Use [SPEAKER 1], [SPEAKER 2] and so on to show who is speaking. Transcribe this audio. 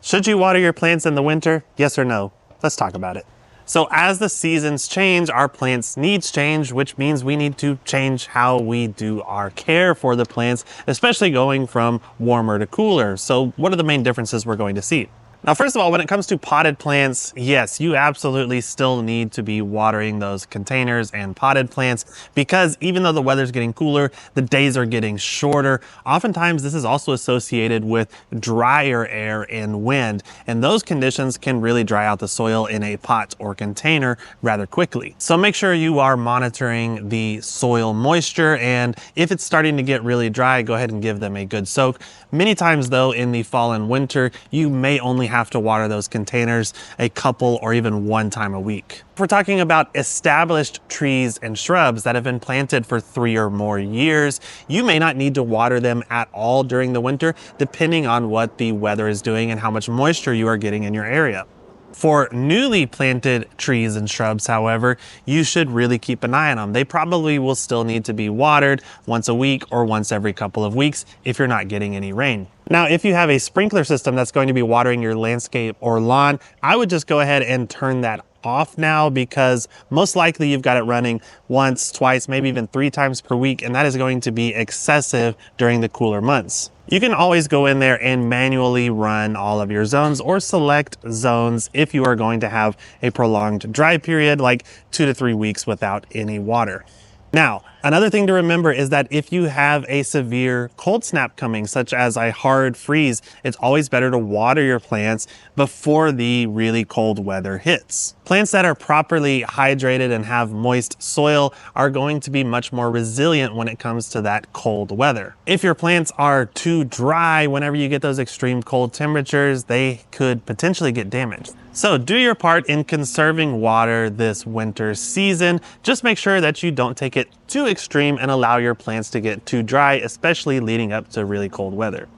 [SPEAKER 1] Should you water your plants in the winter? Yes or no? Let's talk about it. So as the seasons change, our plants' needs change, which means we need to change how we do our care for the plants, especially going from warmer to cooler. So what are the main differences we're going to see? Now, first of all, when it comes to potted plants, yes, you absolutely still need to be watering those containers and potted plants because even though the weather's getting cooler, the days are getting shorter. Oftentimes, this is also associated with drier air and wind, and those conditions can really dry out the soil in a pot or container rather quickly. So make sure you are monitoring the soil moisture, and if it's starting to get really dry, go ahead and give them a good soak. Many times, though, in the fall and winter, you may only have to water those containers a couple or even one time a week. If we're talking about established trees and shrubs that have been planted for 3 or more years, you may not need to water them at all during the winter, depending on what the weather is doing and how much moisture you are getting in your area. For newly planted trees and shrubs, however, you should really keep an eye on them. They probably will still need to be watered once a week or once every couple of weeks if you're not getting any rain. Now, if you have a sprinkler system that's going to be watering your landscape or lawn, I would just go ahead and turn that off now because most likely you've got it running once, twice, maybe even 3 times per week, and that is going to be excessive during the cooler months. You can always go in there and manually run all of your zones or select zones if you are going to have a prolonged dry period, like 2 to 3 weeks without any water. Now, another thing to remember is that if you have a severe cold snap coming, such as a hard freeze, it's always better to water your plants before the really cold weather hits. Plants that are properly hydrated and have moist soil are going to be much more resilient when it comes to that cold weather. If your plants are too dry, whenever you get those extreme cold temperatures, they could potentially get damaged. So do your part in conserving water this winter season. Just make sure that you don't take it too extreme and allow your plants to get too dry, especially leading up to really cold weather.